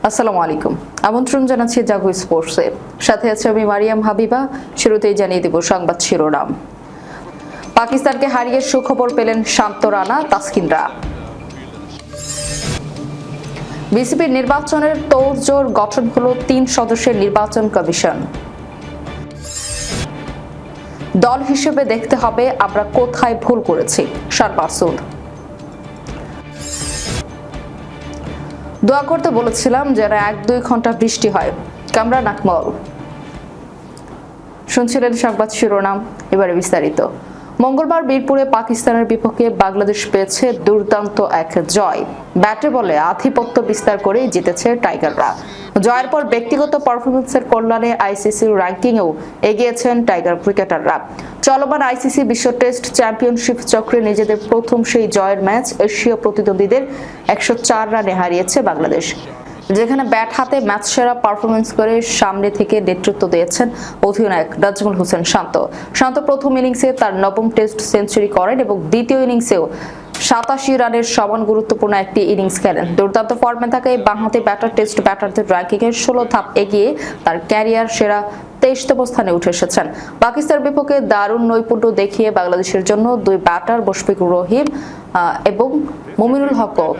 আসসালামু আলাইকুম। আমন্ত্রণ জানাচ্ছি জাগো স্পোর্টসে। সাথে আছে আমি মারিয়াম হাবিবা। শুরুতেই জানিয়ে দেব সংবাদ শিরোনাম। পাকিস্তানকে হারিয়ে সুখবর পেলেন শান্ত রানা, তাসকিনরা। বিসিবির নির্বাচনের তোড়জোড়, গঠন হলো ৩ সদস্যের নির্বাচন কমিশন। দল হিসেবে দেখতে হবে আমরা কোথায় ভুল করেছি, শান মাসুদ। দোয়া করতে বলেছিলাম যেন ১-২ ঘন্টা বৃষ্টি হয়, কামরান আকমল। শুনছিলেন সংবাদ শিরোনাম, এবারে বিস্তারিত। মঙ্গলবার মিরপুরে পাকিস্তানের বিপক্ষে বাংলাদেশ পেয়েছে দুর্দান্ত এক জয়। ব্যাটে বলে আধিপত্য বিস্তার করে জিতেছে টাইগাররা। জয়ের পর ব্যক্তিগত পারফরমেন্সের কল্যাণে আইসিসির র্যাঙ্কিংয়েও এগিয়েছেন টাইগার ক্রিকেটাররা। চলমান আইসিসি বিশ্ব টেস্ট চ্যাম্পিয়নশিপ চক্রে নিজেদের প্রথম সেই জয়ের ম্যাচ এশীয় প্রতিদ্বন্দ্বীদের ১০৪ রানে হারিয়েছে বাংলাদেশ, যেখানে ব্যাট হাতে ম্যাচ সেরা পারফরমেন্স করে সামনে থেকে নেতৃত্ব দিয়েছেন অধিনায়ক নাজমুল হোসেন শান্ত প্রথম ইনিংসে তার ৯ম টেস্ট সেঞ্চুরি করেন এবং দ্বিতীয় ইনিংসেও ৮৭ রানের সমান গুরুত্বপূর্ণ একটি ইনিংস খেলেন। দুর্দান্ত ফর্মে থাকা এই বাঁহাতি ব্যাটার টেস্ট ব্যাটারদের র্যাঙ্কিংয়ে ১৬ ধাপ এগিয়ে তার ক্যারিয়ার সেরা ২৩তম স্থানে উঠে এসেছেন। পাকিস্তানের বিপক্ষে দারুণ নৈপুণ্য দেখিয়ে বাংলাদেশের জন্য দুই ব্যাটার মুশফিকুর রহিম এবং মুমিনুল হকও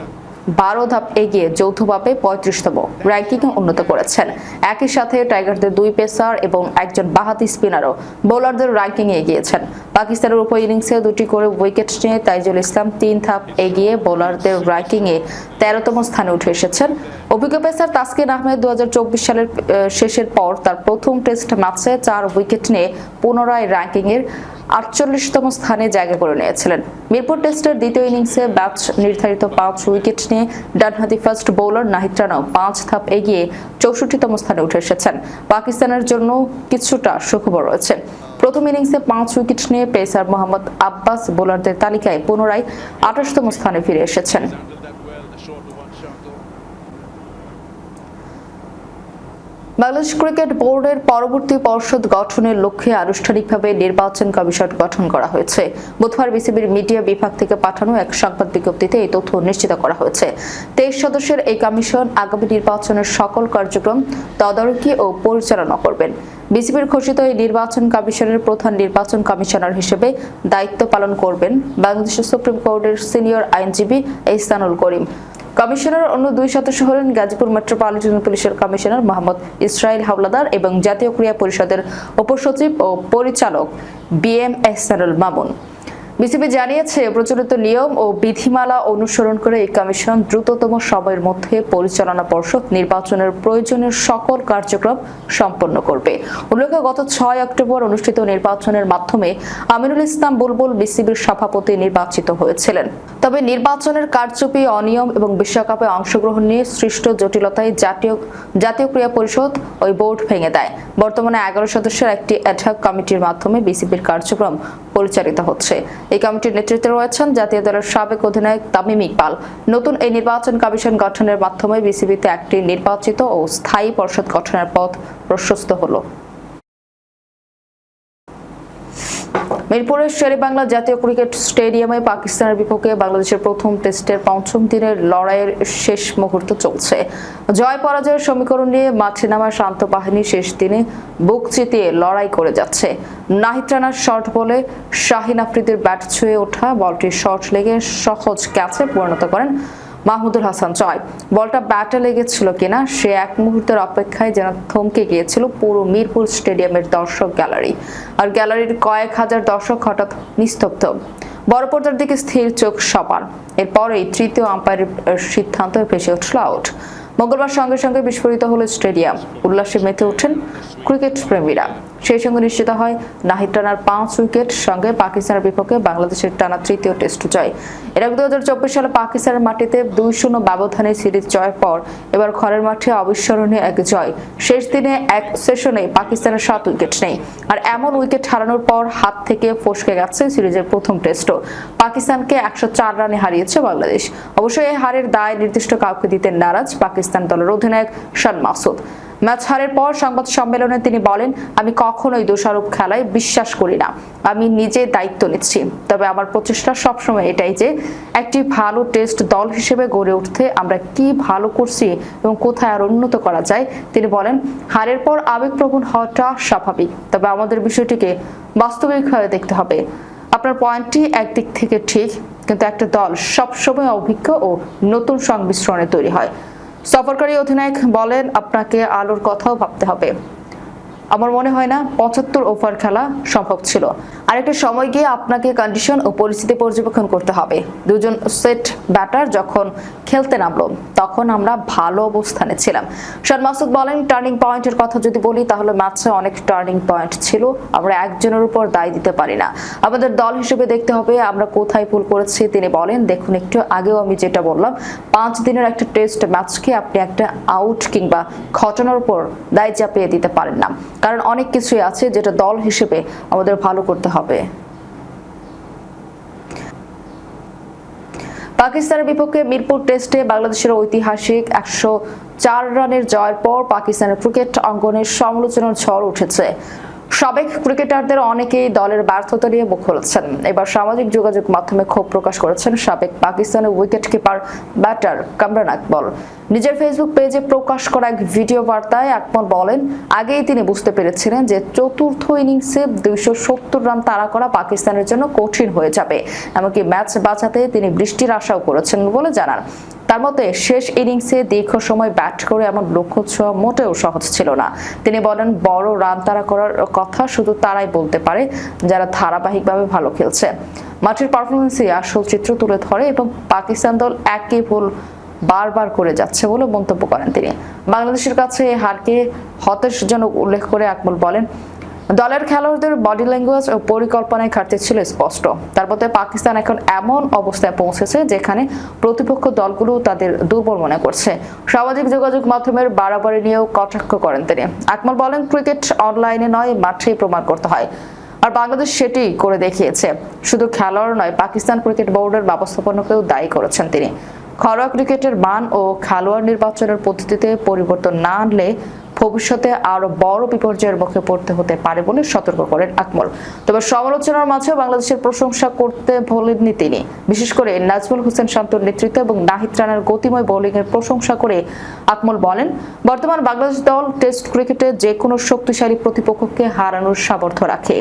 ১২ ধাপ এগিয়ে যৌথভাবে ৩৫তম র্যাঙ্কিংয়ে উন্নত করেছেন। একই সাথে টাইগারদের দুই পেসার এবং একজন বাঁহাতি স্পিনারও বোলারদের র্যাঙ্কিংয়ে এগিয়েছেন। পাকিস্তানের উপ ইনিংসে ২টি করে উইকেট নিয়ে তাইজুল ইসলাম ৩ ধাপ এগিয়ে বোলারদের র্যাঙ্কিংয়ে ১৩তম স্থানে উঠে এসেছেন। অভিজ্ঞ পেসার তাসকিন আহমেদ ২০২৪ সালের শেষের পর তার প্রথম টেস্ট ম্যাচে ৪ উইকেট নিয়ে পুনরায় র্যাঙ্কিংয়ের ৪৮তম স্থানে জায়গা করে নিয়েছিলেন। মিরপুর টেস্টের দ্বিতীয় ইনিংসে ম্যাচ নির্ধারিত ৫ উইকেট নিয়ে ডানহাতি ফাস্ট বোলার নাহিদ রানাও ৫ ধাপ এগিয়ে ৬৪তম স্থানে উঠে এসেছেন। পাকিস্তানের জন্য কিছুটা সুখবর রয়েছে। প্রথম ইনিংসে ৫ উইকেট নিয়ে পেসার মোহাম্মদ আব্বাস বোলারদের তালিকায় পুনরায় ২৮তম স্থানে ফিরে এসেছেন। বাংলাদেশ ক্রিকেট বোর্ডের পরবর্তী পর্ষদ গঠনের লক্ষ্যে আনুষ্ঠানিকভাবে নির্বাচন কমিশন গঠন করা হয়েছে। বুধবার বিসিবির মিডিয়া বিভাগ থেকে পাঠানো এক সংবাদ বিজ্ঞপ্তিতে এই তথ্য নিশ্চিত করা হয়েছে। ২৩ সদস্যের এই কমিশন আগামী নির্বাচনের সকল কার্যক্রম তদারকি ও পরিচালনা করবেন। বিসিবির ঘোষিত এই নির্বাচন কমিশনের প্রধান নির্বাচন কমিশনার হিসেবে দায়িত্ব পালন করবেন বাংলাদেশের সুপ্রিম কোর্টের সিনিয়র আইনজীবী ইহসানুল করিম। কমিশনের অন্য ২ সদস্য হলেন গাজীপুর মেট্রোপলিটন পুলিশের কমিশনার মোহাম্মদ ইসরাইল হাওলাদার এবং জাতীয় ক্রীড়া পরিষদের উপসচিব ও পরিচালক বিএম এহসানুল মামুন। বিসিবি জানিয়েছে, প্রচলিত নিয়ম ও বিধিমালা অনুসরণ করে এই কমিশন দ্রুততম সময়ের মধ্যে পরিচালনা পর্ষদ নির্বাচনের প্রয়োজনীয় সকল কার্যক্রম সম্পন্ন করবে। উল্লেখ্য, গত ৬ অক্টোবর অনুষ্ঠিত নির্বাচনের মাধ্যমে আমিনুল ইসলাম বুলবুল বিসিবির সভাপতি নির্বাচিত হয়েছিলেন। তবে নির্বাচনের কারচুপি, অনিয়ম এবং বিশ্বকাপে অংশগ্রহণ নিয়ে সৃষ্ট জটিলতায় জাতীয় ক্রীড়া পরিষদ ওই বোর্ড ভেঙে দেয়। বর্তমানে ১১ সদস্যের একটি অ্যাডহক কমিটির মাধ্যমে বিসিবির কার্যক্রম পরিচালিত হচ্ছে। এই কমিটির নেতৃত্বে রয়েছেন জাতীয় দলের সাবেক অধিনায়ক তামিম ইকবাল। নতুন এই নির্বাচন কমিশন গঠনের মাধ্যমে বিসিবিতে একটি নির্বাচিত ও স্থায়ী পর্ষদ গঠনের পথ প্রশস্ত হলো। মিরপুরের শেরেবাংলা জাতীয় ক্রিকেট স্টেডিয়ামে পাকিস্তানের বিপক্ষে বাংলাদেশের প্রথম টেস্টের ৫ম দিনের লড়াইয়ের শেষ মুহূর্ত চলছে। জয় পরাজয়ের সমীকরণ নিয়ে মাঠে নামা শান্ত বাহিনী শেষ দিনে বুক চিতিয়ে লড়াই করে যাচ্ছে। নাহিদ রানার শর্ট বলে শাহিন আফ্রিদির ব্যাট ছুঁয়ে ওঠা বলটি শর্ট লেগে সহজ ক্যাচে পরিণত করেন মাহমুদুল হাসান জয়। বলটা ব্যাটে লেগেছিল কিনা সে এক মুহূর্তের অপেক্ষায় যেন থমকে গিয়েছিল পুরো মিরপুর স্টেডিয়ামের দর্শক গ্যালারি। আর গ্যালারির কয়েক হাজার দর্শক হঠাৎ নিস্তব্ধ, বড় পর্দার দিকে স্থির চোখ সবার। এরপরেই তৃতীয় আম্পায়ারের সিদ্ধান্ত ভেসে উঠল আউট। মঙ্গলবার সঙ্গে সঙ্গে বিস্ফোরিত হল স্টেডিয়াম, উল্লাসে মেতে ওঠেন ক্রিকেট প্রেমীরা। সেই সঙ্গে নিশ্চিত হয় নাহিদ রানার ৫ উইকেট সঙ্গে পাকিস্তানের বিপক্ষে বাংলাদেশের টানা তৃতীয় টেস্ট জয়। এর আগে ২০২৪ সালে পাকিস্তানের মাটিতে ২-০ ব্যবধানে সিরিজ জয়ের পর এবার ঘরের মাঠে অবিস্মরণীয় এক জয়। শেষ দিনে এক সেশনে পাকিস্তানের ৭ উইকেট নেই। আর এমন উইকেট হারানোর পর হাত থেকে ফসকে গেছে সিরিজের প্রথম টেস্টও। পাকিস্তানকে ১০৪ রানে হারিয়েছে বাংলাদেশ। অবশ্যই এই হারের দায় নির্দিষ্ট কাউকে দিতে নারাজ পাকিস্তান দলের অধিনায়ক শান মাসুদ। ম্যাচ হারের পর সংবাদ সম্মেলনে তিনি বলেন, আমি কখনোই দোষারোপ খেলায় বিশ্বাস করি না। আমি নিজে দায়িত্ব নিচ্ছি। তবে আমার প্রচেষ্টা সবসময় এটাই যে একটি ভালো টেস্ট দল হিসেবে গড়ে উঠতে আমরা কি ভালো করছি এবং কোথায় আর উন্নত করা যায়। তিনি বলেন, হারের পর আবেগপ্রবণ হওয়াটা স্বাভাবিক, তবে আমাদের বিষয়টিকে বাস্তবিকভাবে দেখতে হবে। আপনার পয়েন্টটি একদিক থেকে ঠিক, কিন্তু একটা দল সবসময় অভিজ্ঞ ও নতুন সংমিশ্রণে তৈরি হয়। সফরকারী অধিনায়ক বলেন, আপনাকে আলোর কথাও ভাবতে হবে। আমার মনে হয় না 75 ওভার খেলা সম্ভব ছিল। আরেকটা সময় গিয়ে আপনাকে কন্ডিশন ও পরিস্থিতি পর্যবেক্ষণ করতে হবে। দুজন সেট ব্যাটার যখন খেলতে নামলো তখন আমরা ভালো অবস্থানে ছিলাম। শান মাসুদ বলেন, টার্নিং পয়েন্টের কথা যদি বলি তাহলে ম্যাচে অনেক টার্নিং পয়েন্ট ছিল। আমরা একজনের উপর দায় দিতে পারি না। আমাদের দল হিসেবে দেখতে হবে আমরা কোথায় ভুল করেছি। তিনি বলেন, দেখুন একটু আগেও আমি যেটা বললাম, 5 দিনের একটা টেস্ট ম্যাচকে আপনি একটা আউট কিংবা ঘটনার উপর দায় চাপিয়ে দিতে পারেন না, কারণ অনেক কিছুই আছে যেটা দল হিসেবে আমাদের ভালো করতে হবে। পাকিস্তানের বিপক্ষে মিরপুর টেস্টে বাংলাদেশের ঐতিহাসিক 104 রানের জয়ের পর পাকিস্তানের ক্রিকেট অঙ্গনে সমালোচনার ঝড় উঠেছে। সাবেক ক্রিকেটারদের অনেকেই দলের ব্যর্থতা নিয়ে মুখ খুলেছেন। এবার সামাজিক যোগাযোগ মাধ্যমে ক্ষোভ প্রকাশ করেছেন সাবেক পাকিস্তানের wicket keeper batter Kamran Akmal. নিজের ফেসবুক পেজে প্রকাশ করা এক ভিডিও বার্তায় আকমল বলেন, আগেই তিনি বুঝতে পেরেছিলেন যে চতুর্থ ইনিংসে 270 রান তাড়া করা পাকিস্তানের জন্য কঠিন হয়ে যাবে। এমনকি ম্যাচ বাঁচাতে তিনি বৃষ্টির আশাও করেছেন বলে জানান। তার মতে শেষ ইনিংসে দীর্ঘ সময় ব্যাট করে এমন লক্ষ্য ছোঁয়া মোটেও সহজ ছিল না। তিনি বলেন, বড় রান তাড়া করার কথা শুধু তারাই বলতে পারে যারা ধারাবাহিকভাবে ভালো খেলছে। মাঠের পারফরমেন্সই আসল চিত্র তুলে ধরে এবং পাকিস্তান দল একই ভুল বারবার করে যাচ্ছে বলে মন্তব্য করেন তিনি। বাংলাদেশের কাছে এই হারকে হতাশাজনক উল্লেখ করে আকমল বলেন, দলের খেলোয়াড়দের বডি ল্যাঙ্গুয়েজ ও পরিকল্পনায় ঘাটতি ছিল স্পষ্ট। তার মধ্যে পাকিস্তান এখন এমন অবস্থায় পৌঁছেছে যেখানে প্রতিপক্ষ দলগুলো তাদের দুর্বল মনে করছে। সামাজিক যোগাযোগ মাধ্যমের বাড়াবাড়ি নিয়েও কটাক্ষ করেন তিনি। আকমল বলেন, ক্রিকেট অনলাইনে নয়, মাঠেই প্রমাণ করতে হয়, আর বাংলাদেশ সেটি করে দেখিয়েছে। শুধু খেলোয়াড় নয়, পাকিস্তান ক্রিকেট বোর্ডের ব্যবস্থাপনাকেও দায়ী করেছেন তিনি। ঘরোয়া ক্রিকেটের মান ও খেলোয়াড় নির্বাচনের পদ্ধতিতে পরিবর্তন না আনলে ভবিষ্যতে আরো বড় বিপর্যয়ের মুখে পড়তে হতে পারে বলে সতর্ক করেন আকমল। তবে সমালোচনার মাঝে বাংলাদেশের প্রশংসা করতে ভোলেননি তিনি। বিশেষ করে নাজমুল হোসেন শান্তর নেতৃত্ব এবং নাহিদ রানার গতিময় বোলিং এর প্রশংসা করে আকমল বলেন, বর্তমান বাংলাদেশ দল টেস্ট ক্রিকেটে যে কোনো শক্তিশালী প্রতিপক্ষকে হারানোর সামর্থ্য রাখে।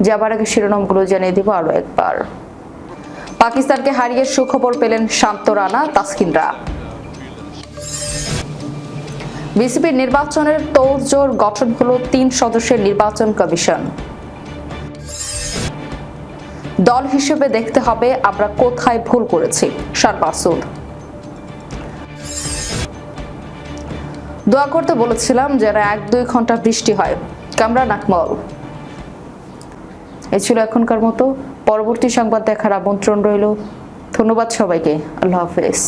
যাবার আগে শিরোনামগুলো জানিয়ে দিব আরো একবার। পাকিস্তানকে হারিয়ে সুখবর পেলেন শান্ত রানা, তাসকিনরা। বিসিবির নির্বাচনের তোড়জোড়, গঠন হলো 3 সদস্যের নির্বাচন কমিশন। দল হিসেবে দেখতে হবে আমরা কোথায় ভুল করেছি, শান মাসুদ। দোয়া করতে বলেছিলাম যেন 1-2 ঘন্টা বৃষ্টি হয়, কামরান আকমল। এই ছিল এখনকার মতো। পরবর্তী সংবাদ দেখার আমন্ত্রণ রইল। ধন্যবাদ সবাইকে। আল্লাহ হাফেজ।